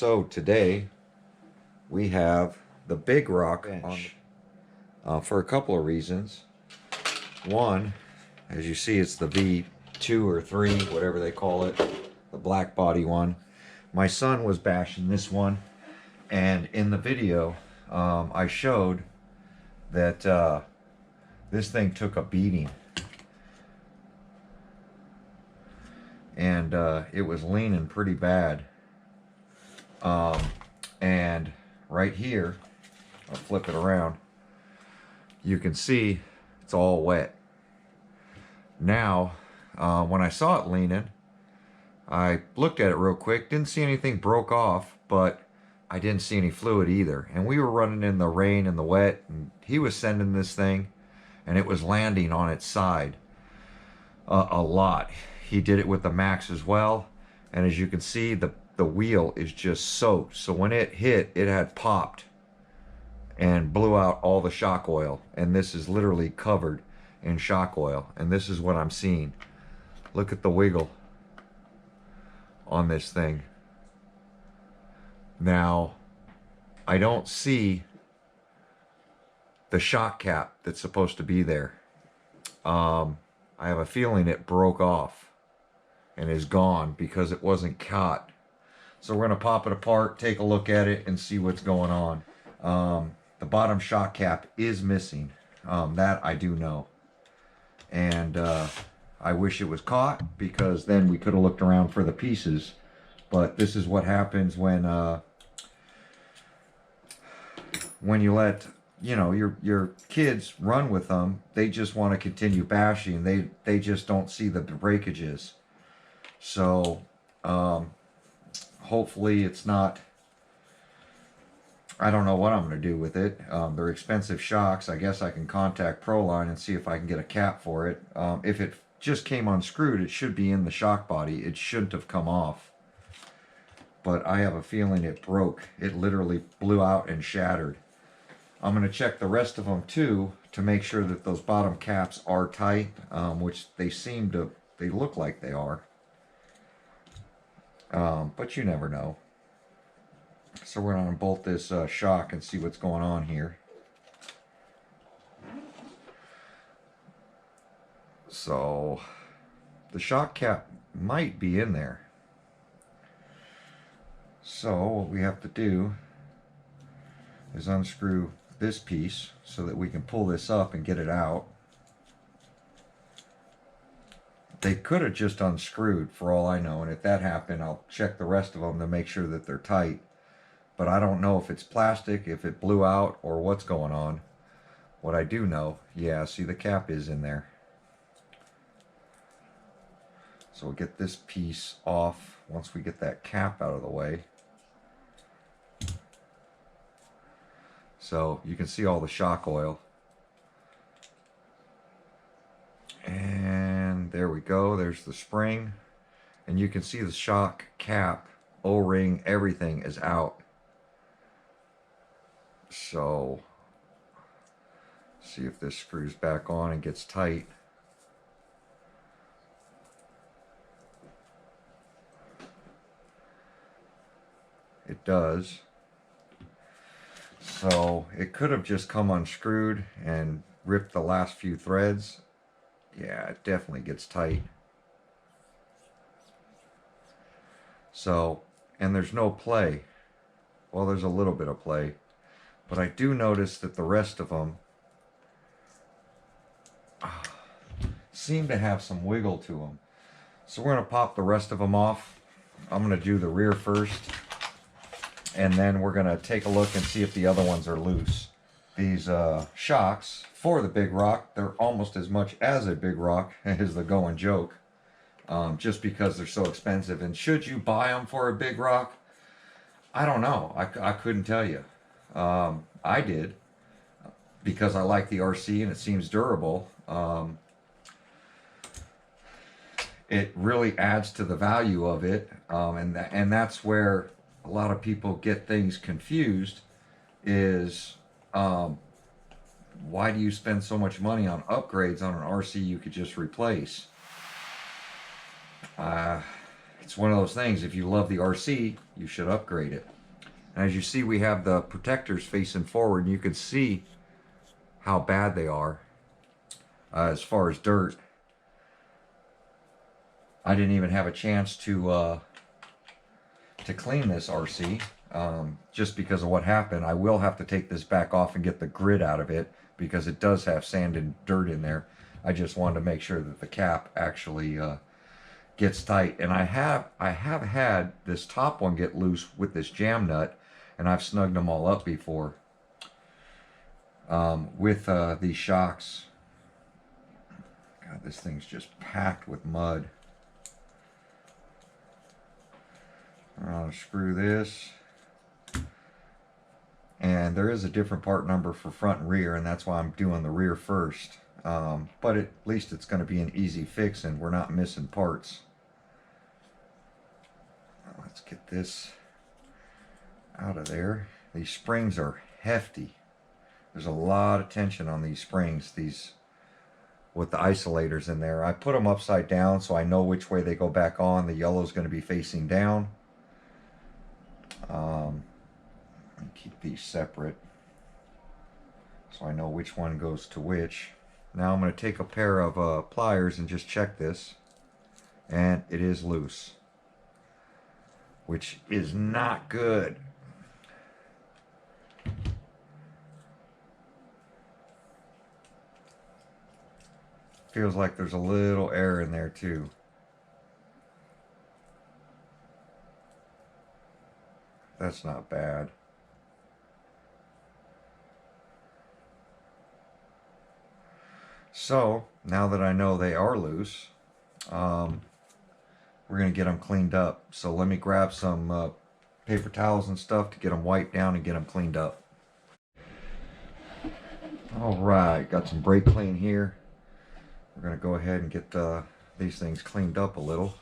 So today we have the Big Rock on, for a couple of reasons. One, as you see, it's the V2 or 3, whatever they call it, the black body one. My son was bashing this one, and in the video I showed that this thing took a beating, and it was leaning pretty bad. And right here, I'll flip it around, you can see it's all wet. Now, when I saw it leaning, I looked at it real quick, didn't see anything broke off, but I didn't see any fluid either. And we were running in the rain and the wet, and he was sending this thing, and it was landing on its side a lot. He did it with the Max as well, and as you can see, the wheel is just soaked. So when it hit, it had popped and blew out all the shock oil, and this is literally covered in shock oil. And this is what I'm seeing. Look at the wiggle on this thing. Now, I don't see the shock cap that's supposed to be there. I have a feeling it broke off and is gone because it wasn't caught. So we're going to pop it apart, take a look at it, and see what's going on. The bottom shock cap is missing. That I do know. And I wish it was caught, because then we could have looked around for the pieces. But this is what happens when you let, you know, your kids run with them. They just want to continue bashing. They just don't see the breakages. So hopefully it's not, I don't know what I'm going to do with it. They're expensive shocks. I guess I can contact Proline and see if I can get a cap for it. If it just came unscrewed, it should be in the shock body. It shouldn't have come off. But I have a feeling it broke. It literally blew out and shattered. I'm going to check the rest of them too, to make sure that those bottom caps are tight, which they look like they are. But you never know. So we're going to unbolt this shock and see what's going on here. So the shock cap might be in there. So what we have to do is unscrew this piece so that we can pull this up and get it out. They could have just unscrewed, for all I know, and if that happened, I'll check the rest of them to make sure that they're tight. But I don't know if it's plastic, if it blew out, or what's going on. What I do know, yeah, see, the cap is in there. So we'll get this piece off once we get that cap out of the way. So you can see all the shock oil. And there we go, there's the spring. And you can see the shock cap, O-ring, everything is out. So, see if this screws back on and gets tight. It does. So, it could have just come unscrewed and ripped the last few threads. Yeah, it definitely gets tight. So, and there's no play. Well, there's a little bit of play. But I do notice that the rest of them seem to have some wiggle to them. So we're going to pop the rest of them off. I'm going to do the rear first, and then we're going to take a look and see if the other ones are loose. These shocks for the Big Rock, they're almost as much as a Big Rock as the going joke, just because they're so expensive. And should you buy them for a Big Rock? I don't know. I couldn't tell you. I did, because I like the RC and it seems durable. It really adds to the value of it, and that's where a lot of people get things confused, is why do you spend so much money on upgrades on an RC you could just replace? it's one of those things, if you love the RC, you should upgrade it. And as you see, we have the protectors facing forward, and you can see how bad they are as far as dirt. I didn't even have a chance to clean this RC just because of what happened. I will have to take this back off and get the grit out of it because it does have sand and dirt in there. I just wanted to make sure that the cap actually gets tight. And I have had this top one get loose with this jam nut, and I've snugged them all up before with these shocks. God, this thing's just packed with mud. I'll screw this, and there is a different part number for front and rear, and that's why I'm doing the rear first. But at least it's going to be an easy fix, and we're not missing parts. Let's get this out of there. These springs are hefty. There's a lot of tension on these springs, these with the isolators in there. I put them upside down so I know which way they go back on. The yellow is going to be facing down. Keep these separate so I know which one goes to which. Now I'm going to take a pair of pliers and just check this, and it is loose, which is not good. Feels like there's a little air in there too. That's not bad. So now that I know they are loose, we're going to get them cleaned up. So let me grab some paper towels and stuff to get them wiped down and get them cleaned up. Alright, got some brake clean here. We're going to go ahead and get these things cleaned up a little.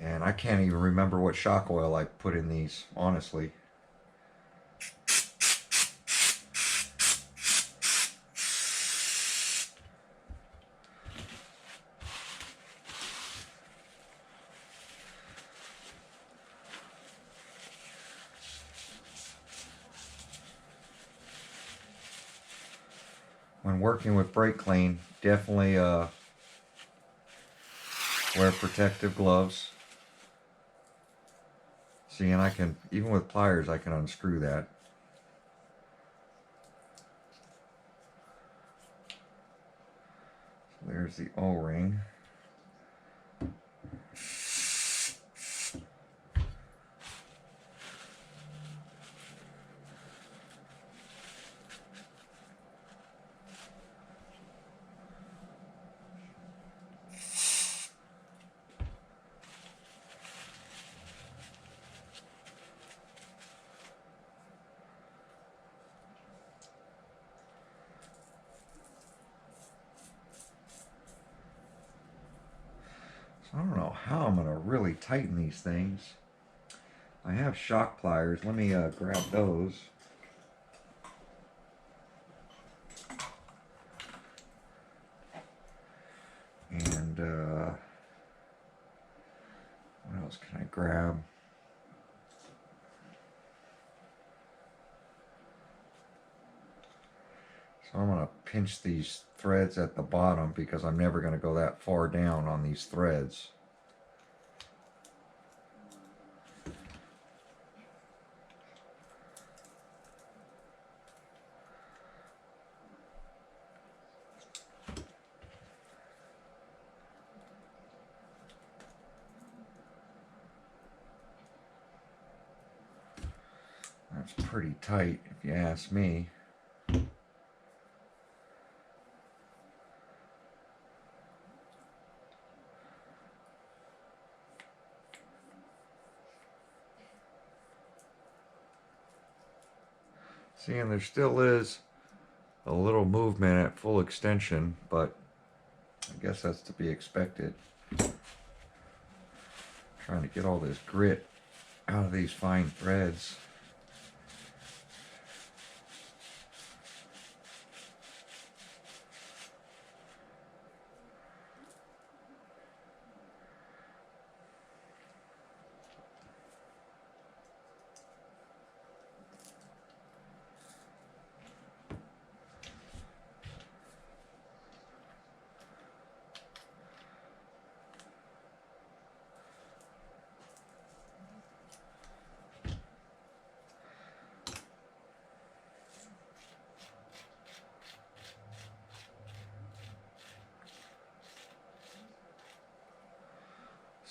And I can't even remember what shock oil I put in these, honestly. When working with brake clean, definitely wear protective gloves. See, and I can, even with pliers, I can unscrew that. So there's the O-ring. I don't know how I'm going to really tighten these things. I have shock pliers. Let me grab those. And what else can I grab? So I'm going to pinch these threads at the bottom because I'm never going to go that far down on these threads. That's pretty tight if you ask me. See, and there still is a little movement at full extension, but I guess that's to be expected. Trying to get all this grit out of these fine threads.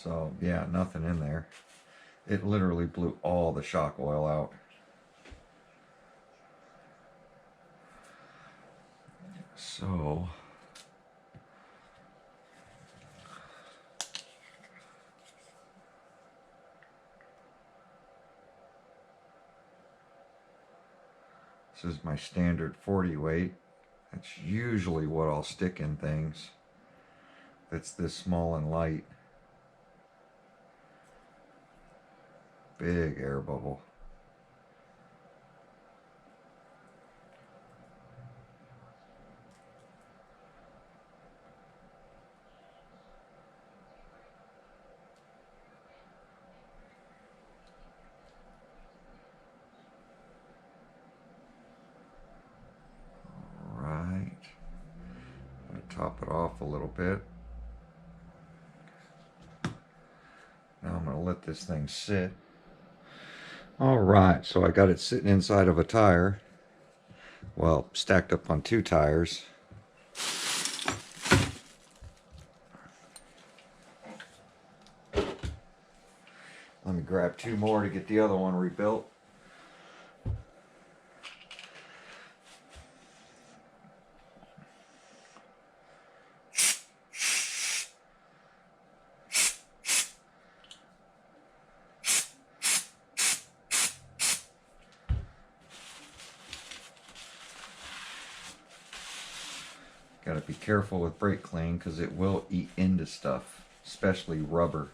So yeah, nothing in there. It literally blew all the shock oil out. So this is my standard 40 weight. That's usually what I'll stick in things that's this small and light. Big air bubble. Right. I'm gonna top it off a little bit. Now I'm gonna let this thing sit. All right, so I got it sitting inside of a tire. Well, stacked up on 2 tires. Let me grab 2 more to get the other one rebuilt. Got to be careful with brake clean because it will eat into stuff, especially rubber.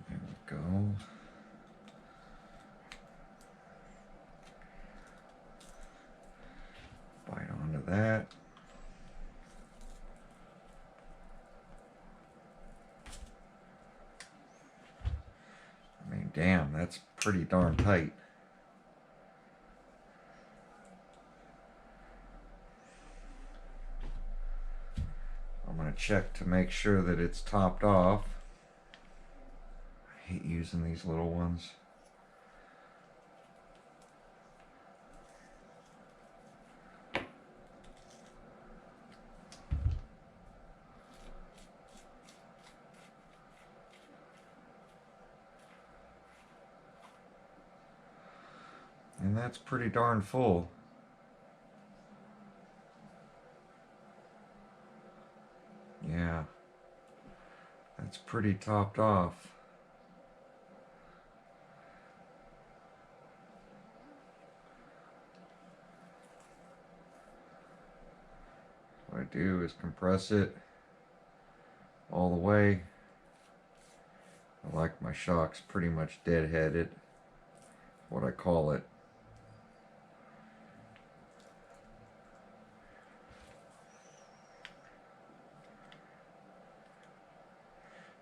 There we go. Bite onto that. I mean, damn, that's pretty darn tight. I'm going to check to make sure that it's topped off. I hate using these little ones. And that's pretty darn full. Yeah, that's pretty topped off. What I do is compress it all the way. I like my shocks pretty much deadheaded, what I call it.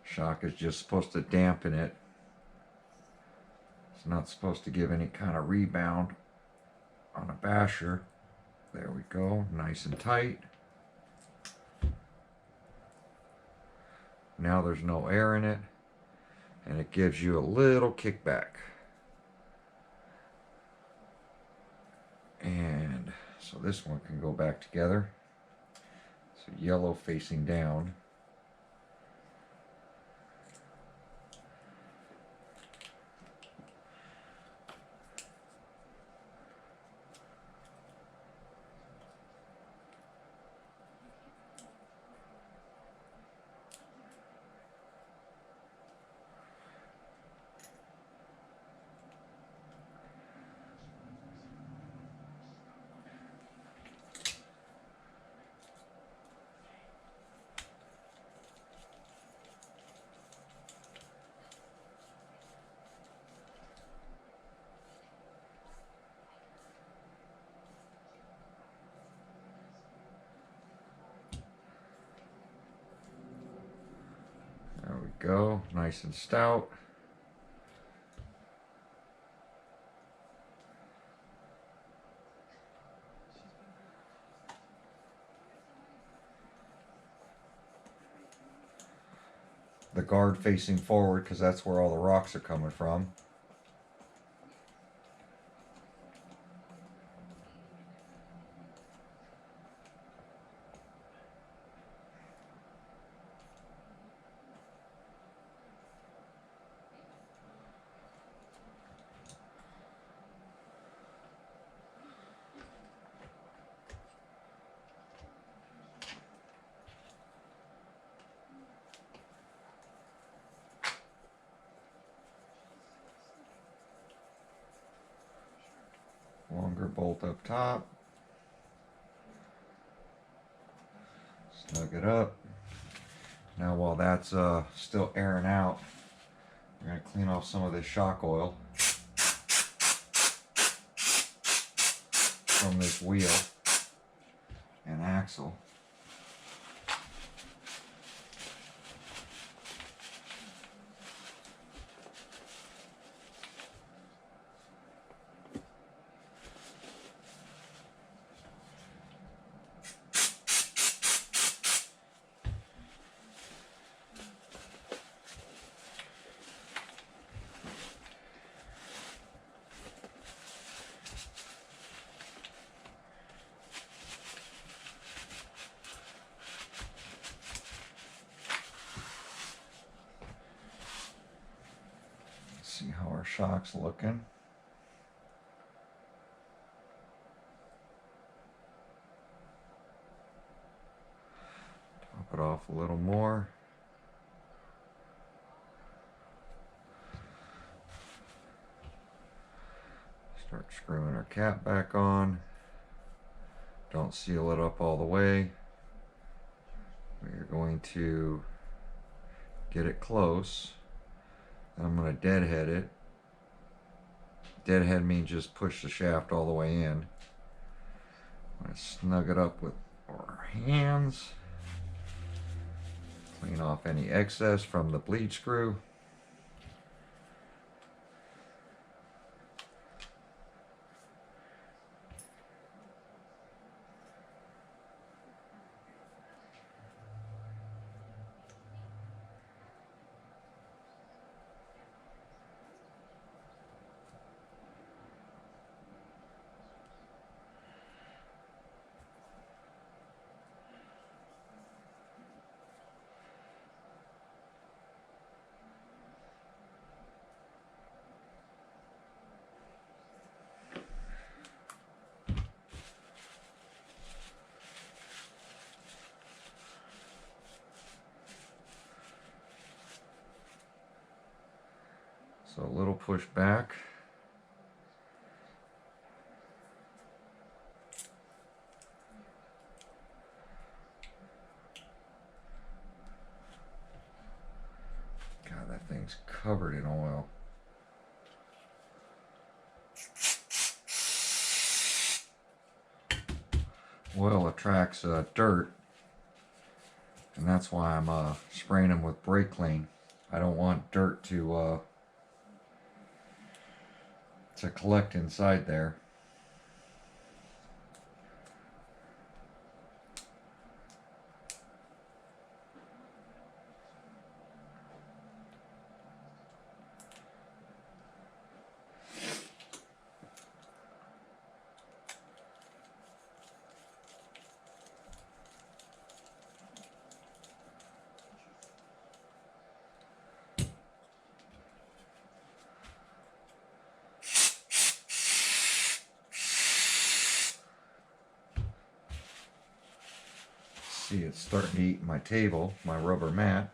Shock is just supposed to dampen it. It's not supposed to give any kind of rebound on a basher. There we go, nice and tight. Now there's no air in it, and it gives you a little kickback. And so this one can go back together. So yellow facing down. There we go, nice and stout. the guard facing forward because that's where all the rocks are coming from. Longer bolt up top. Snug it up. Now while that's still airing out, we're going to clean off some of this shock oil from this wheel and axle. See how our shock's looking. Top it off a little more. Start screwing our cap back on. Don't seal it up all the way. We're going to get it close. I'm going to deadhead it. Deadhead means just push the shaft all the way in. I'm going to snug it up with our hands. Clean off any excess from the bleed screw. So a little push back. God, that thing's covered in oil. Oil attracts dirt, and that's why I'm spraying them with brake clean. I don't want dirt to collect inside there. See, it's starting to eat my table, my rubber mat.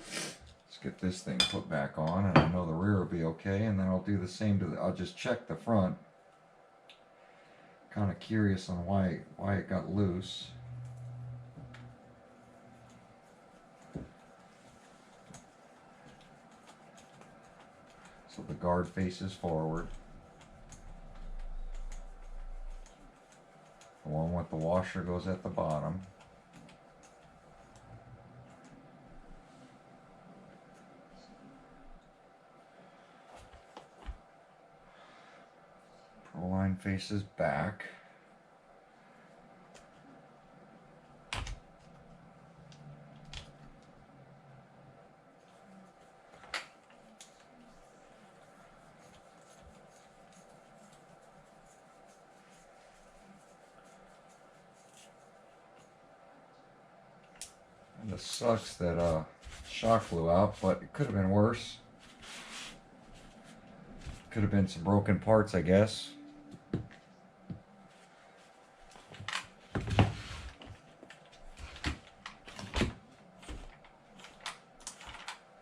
Let's get this thing put back on, and I know the rear will be okay, and then I'll do the same to the, I'll just check the front. Kind of curious on why it got loose. So the guard faces forward. The one with the washer goes at the bottom. Proline faces back. And it sucks that shock flew out, but it could have been worse. Could have been some broken parts, I guess.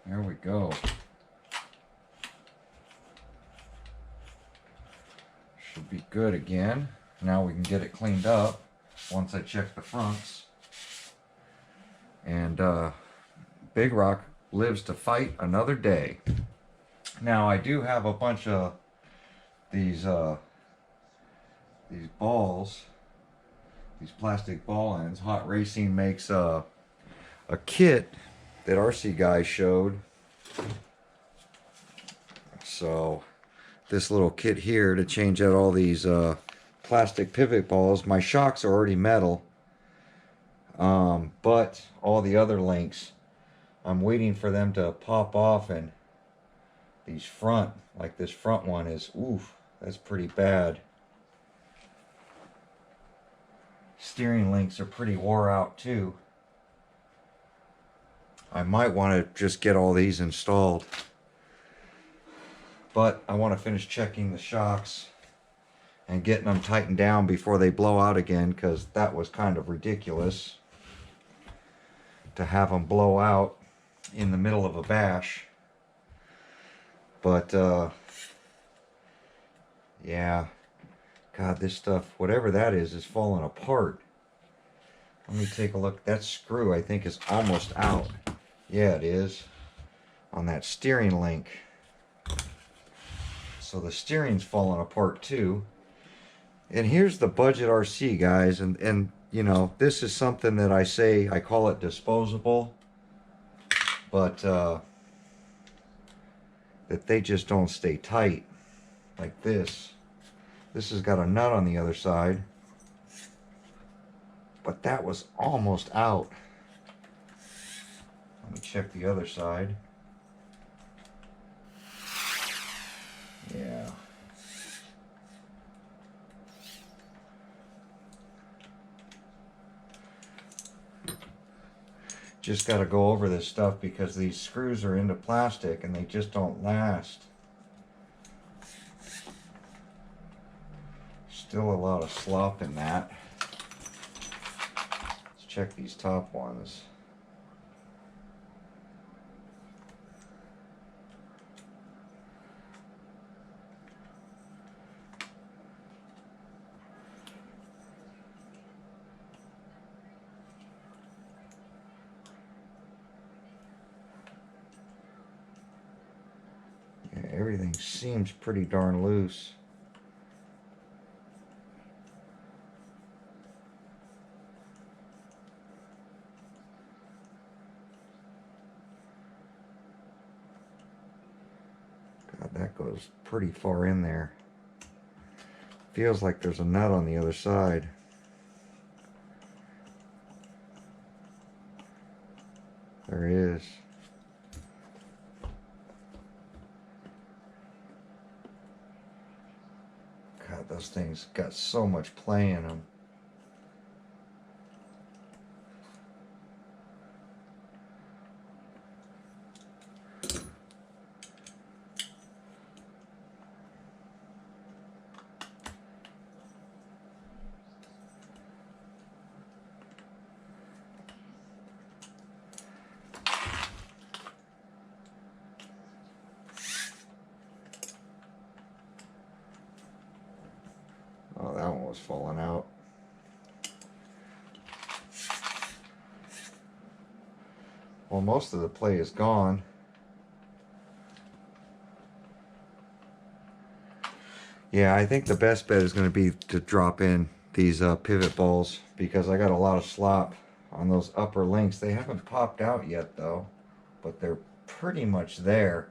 There we go. Should be good again. Now we can get it cleaned up once I check the fronts. And Big Rock lives to fight another day. Now I do have a bunch of these balls, these plastic ball ends. Hot Racing makes a kit that RC guy showed. So this little kit here to change out all these plastic pivot balls. My shocks are already metal, but all the other links, I'm waiting for them to pop off, and these front, like this front one is, oof, that's pretty bad. Steering links are pretty wore out too. I might want to just get all these installed, but I want to finish checking the shocks and getting them tightened down before they blow out again, because that was kind of ridiculous to have them blow out in the middle of a bash. But yeah, God, this stuff, whatever that is falling apart. Let me take a look. That screw, I think, is almost out. Yeah, it is, on that steering link. So the steering's falling apart too. And here's the budget RC, guys, and you know, this is something that I call it disposable, but that they just don't stay tight like this. This has got a nut on the other side, but that was almost out. Let me check the other side. Yeah. Just got to go over this stuff because these screws are into plastic and they just don't last. Still a lot of slop in that. Let's check these top ones. Yeah, everything seems pretty darn loose. God, that goes pretty far in there. Feels like there's a nut on the other side. There is. God, those things got so much play in them. Oh, that one was falling out. Well, most of the play is gone. Yeah, I think the best bet is going to be to drop in these pivot balls, because I got a lot of slop on those upper links. They haven't popped out yet though, but they're pretty much there.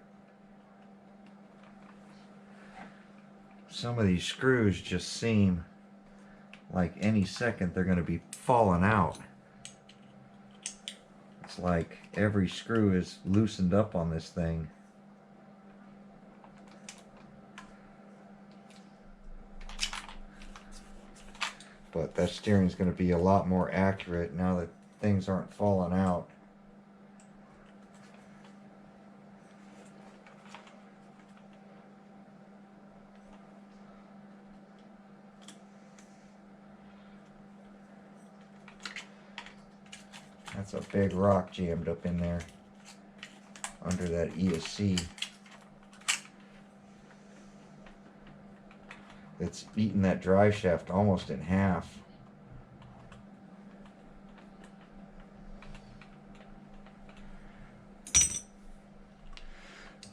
some of these screws just seem like any second they're going to be falling out. It's like every screw is loosened up on this thing. But that steering is going to be a lot more accurate now that things aren't falling out. That's a big rock jammed up in there under that ESC. It's eaten that drive shaft almost in half.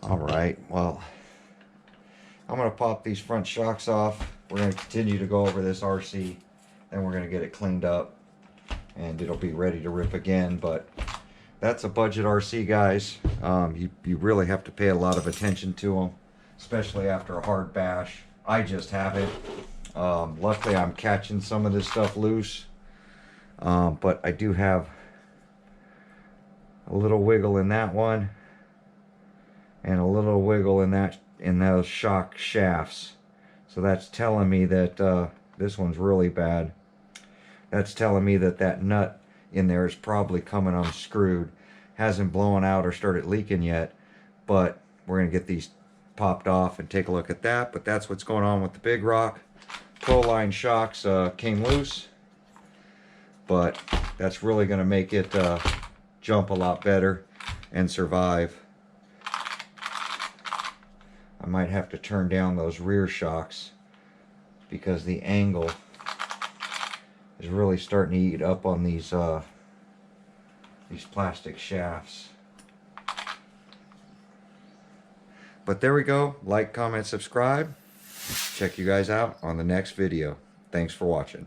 Alright, well, I'm going to pop these front shocks off. We're going to continue to go over this RC, then we're going to get it cleaned up, and it'll be ready to rip again. But that's a budget RC, guys. You really have to pay a lot of attention to them, especially after a hard bash. I just have it. Luckily, I'm catching some of this stuff loose, but I do have a little wiggle in that one, and a little wiggle in those shock shafts. So that's telling me that this one's really bad. That's telling me that that nut in there is probably coming unscrewed. Hasn't blown out or started leaking yet, but we're going to get these popped off and take a look at that. But that's what's going on with the Big Rock. Proline Shocks came loose, but that's really going to make it jump a lot better and survive. I might have to turn down those rear shocks because the angle is really starting to eat up on these plastic shafts. But there we go. Like, comment, subscribe. Check you guys out on the next video. Thanks for watching.